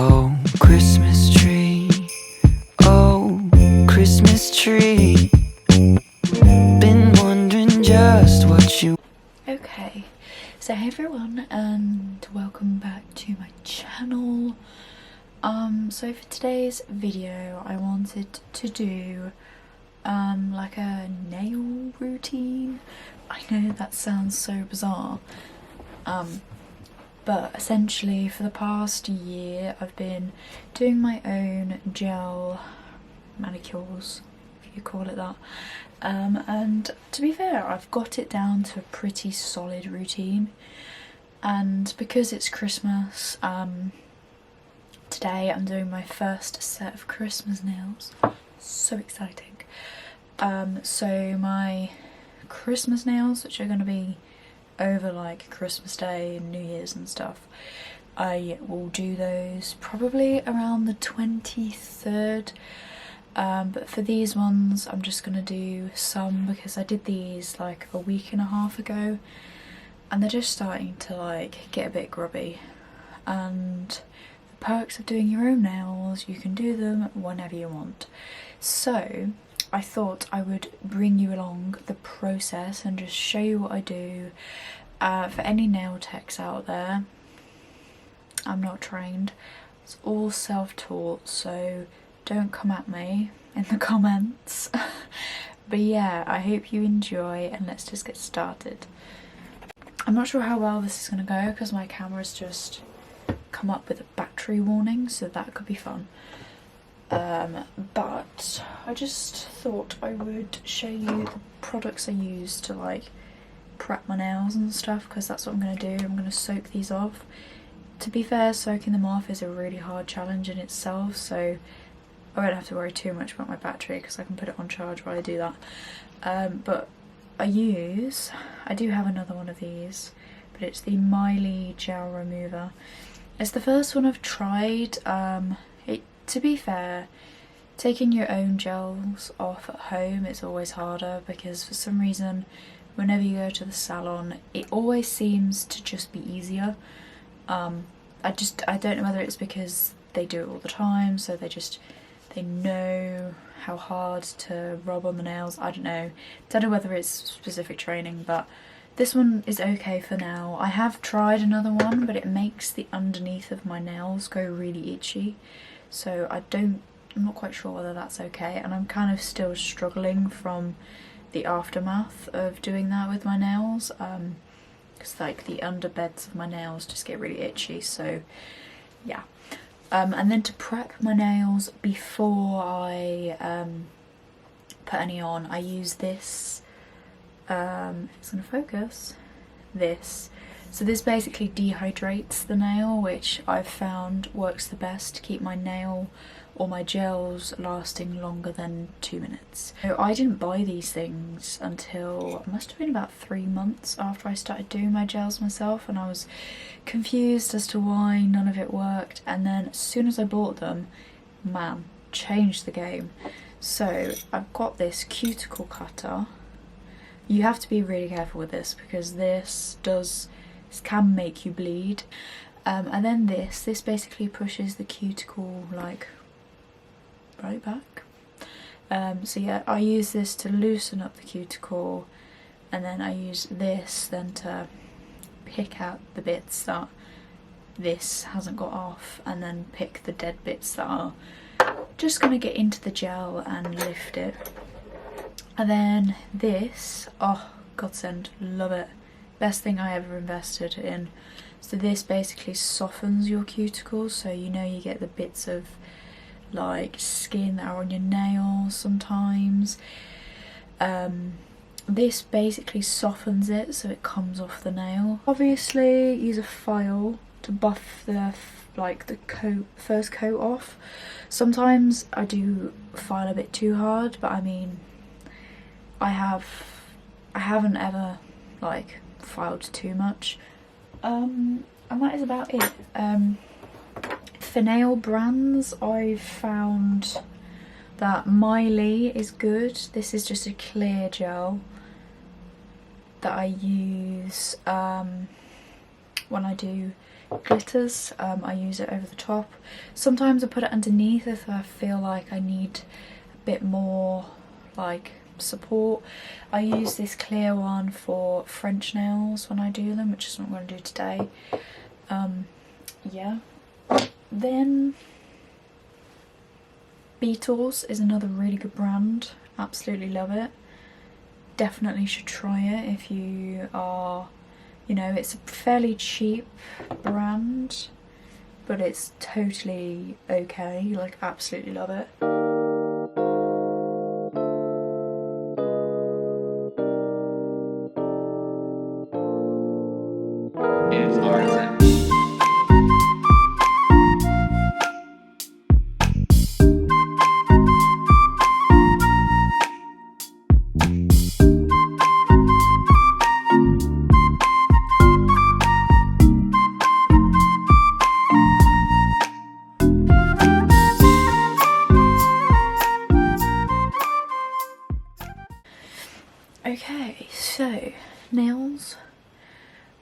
Oh, Christmas tree, oh, Christmas tree, been wondering just what you... Okay, so hey everyone and welcome back to my channel. So for today's video I wanted to do like a nail routine. I know that sounds so bizarre, but essentially for the past year I've been doing my own gel manicures, if you call it that, and to be fair I've got it down to a pretty solid routine. And because it's Christmas, today I'm doing my first set of Christmas nails. So exciting. So my Christmas nails, which are going to be over like Christmas Day and New Year's and stuff, I will do those probably around the 23rd. But for these ones I'm just going to do some because I did these like a week and a half ago and they're just starting to like get a bit grubby. And the perks of doing your own nails, you can do them whenever you want. So I thought I would bring you along the process and just show you what I do. For any nail techs out there, I'm not trained, it's all self-taught, so don't come at me in the comments. But yeah, I hope you enjoy and let's just get started. I'm not sure how well this is going to go because my camera's just come up with a battery warning, so that could be fun. But I just thought I would show you the products I use to like prep my nails and stuff, because that's what I'm going to do. I'm going to soak these off. To be fair, soaking them off is a really hard challenge in itself, so I won't have to worry too much about my battery because I can put it on charge while I do that. But I do have another one of these, but it's the Miley Gel Remover. It's the first one I've tried. To be fair, taking your own gels off at home is always harder because for some reason whenever you go to the salon it always seems to just be easier. I don't know whether it's because they do it all the time, so they know how hard to rub on the nails. I don't know whether it's specific training, but this one is okay for now. I have tried another one, but it makes the underneath of my nails go really itchy, so I'm not quite sure whether that's okay, and I'm kind of still struggling from the aftermath of doing that with my nails, because like the underbeds of my nails just get really itchy, so yeah. And then to prep my nails before I put any on, I use this, if it's going to focus, this. So this basically dehydrates the nail, which I've found works the best to keep my nail or my gels lasting longer than 2 minutes. So I didn't buy these things until, it must have been about 3 months after I started doing my gels myself, and I was confused as to why none of it worked, and then as soon as I bought them, man, changed the game. So I've got this Cuticle Cutter. You have to be really careful with this because this can make you bleed. And then this basically pushes the cuticle like right back. So yeah, I use this to loosen up the cuticle, and then I use this then to pick out the bits that this hasn't got off, and then pick the dead bits that are just gonna get into the gel and lift it. And then this, oh godsend, love it, best thing I ever invested in. So this basically softens your cuticles, so you know you get the bits of like skin that are on your nails sometimes. This basically softens it so it comes off the nail. Obviously use a file to buff the first coat off. Sometimes I do file a bit too hard, but I mean I haven't ever like filed too much, and that is about it. For nail brands, I've found that Miley is good. This is just a clear gel that I use when I do glitters. I use it over the top. Sometimes I put it underneath if I feel like I need a bit more like support. I use this clear one for French nails when I do them, which is what I'm going to do today. Yeah. Then Beetles is another really good brand. Absolutely love it. Definitely should try it if you are, you know, it's a fairly cheap brand, but it's totally okay. Like, absolutely love it. It's artisan. Okay, so nails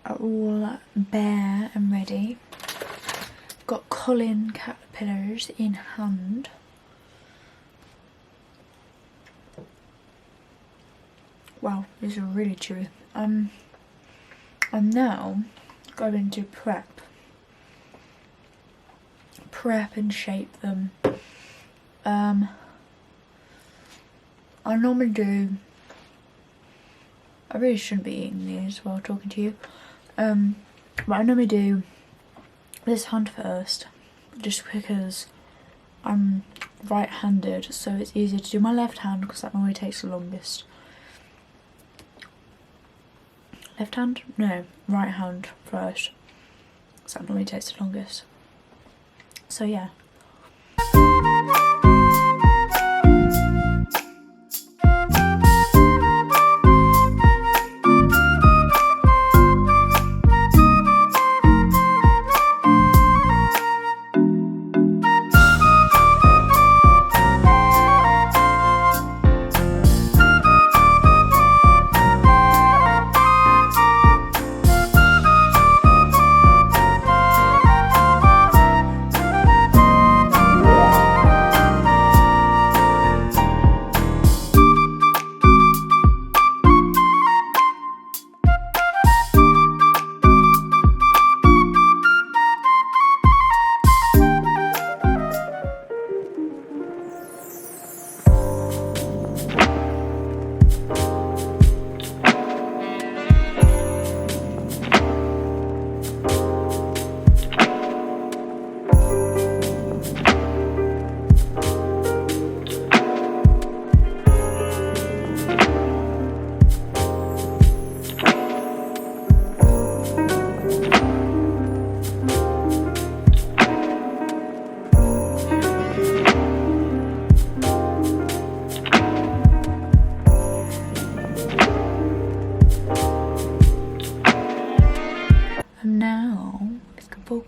are all bare and ready. Got Colin caterpillars in hand. Wow, these are really chewy. I'm now going to prep and shape them. I normally do. I really shouldn't be eating these while talking to you. But I normally do this hand first, just because I'm right-handed, so it's easier to do my left hand because that normally takes the longest. Left hand? No, right hand first, because that normally takes the longest. So yeah.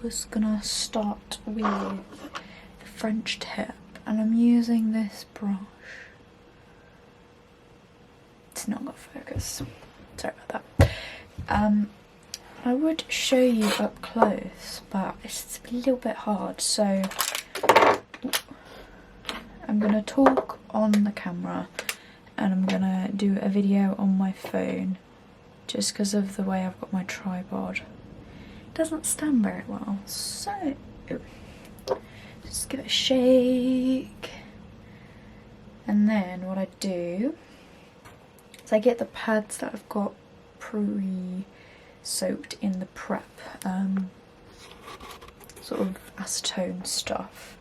Just gonna start with the French tip, and I'm using this brush. It's not got focus. Sorry about that. I would show you up close, but it's a little bit hard, so I'm gonna talk on the camera and I'm gonna do a video on my phone just because of the way I've got my tripod. Doesn't stand very well, so just give it a shake, and then what I do is I get the pads that I've got pre-soaked in the prep sort of acetone stuff,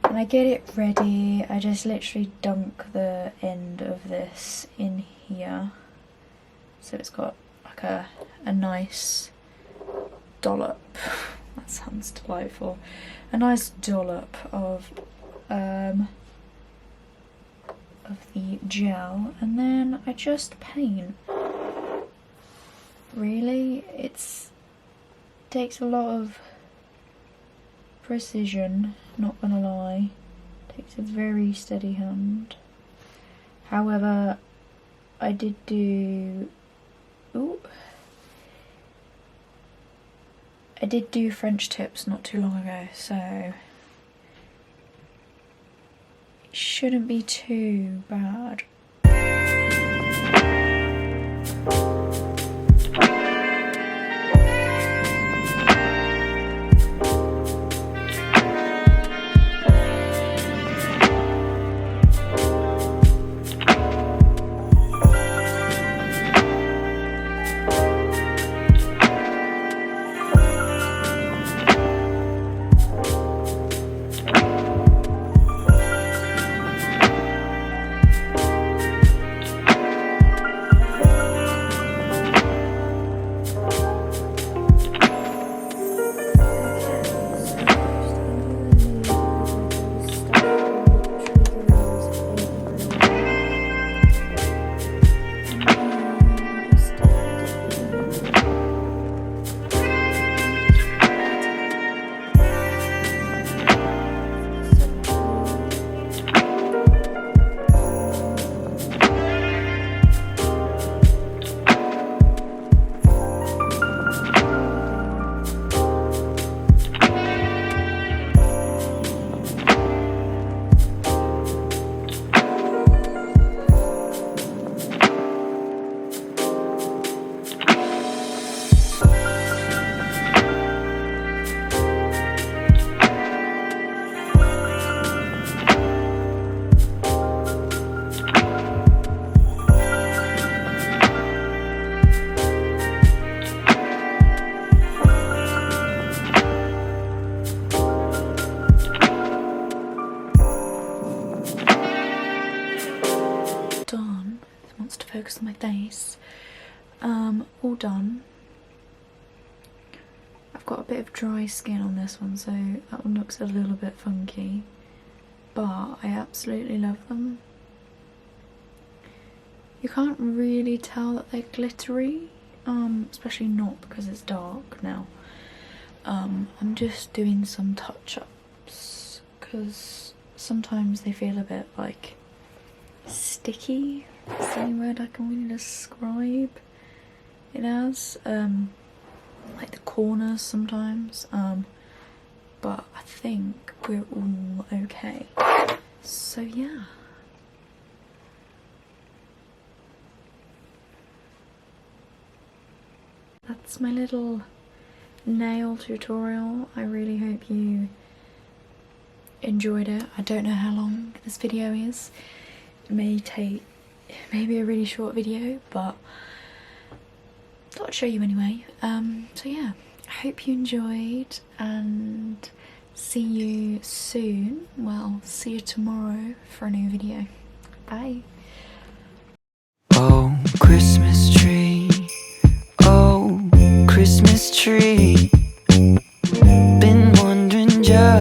and I get it ready. I just literally dunk the end of this in here, so it's got like a nice dollop, that sounds delightful, a nice dollop of the gel, and then I just paint. Really, it takes a lot of precision, not gonna lie. It takes a very steady hand. However, I did do I did do French tips not too long ago, so it shouldn't be too bad. To focus on my face. All done. I've got a bit of dry skin on this one, so that one looks a little bit funky, but I absolutely love them. You can't really tell that they're glittery, especially not because it's dark now. I'm just doing some touch-ups because sometimes they feel a bit like sticky. That's the only word I can really describe it as. Like the corners sometimes, but I think we're all okay. So yeah. That's my little nail tutorial. I really hope you enjoyed it. I don't know how long this video is. It may take maybe a really short video, but I thought I'd show you anyway. So yeah, I hope you enjoyed, and see you soon. Well, see you tomorrow for a new video. Bye. Oh, Christmas tree. Oh, Christmas tree.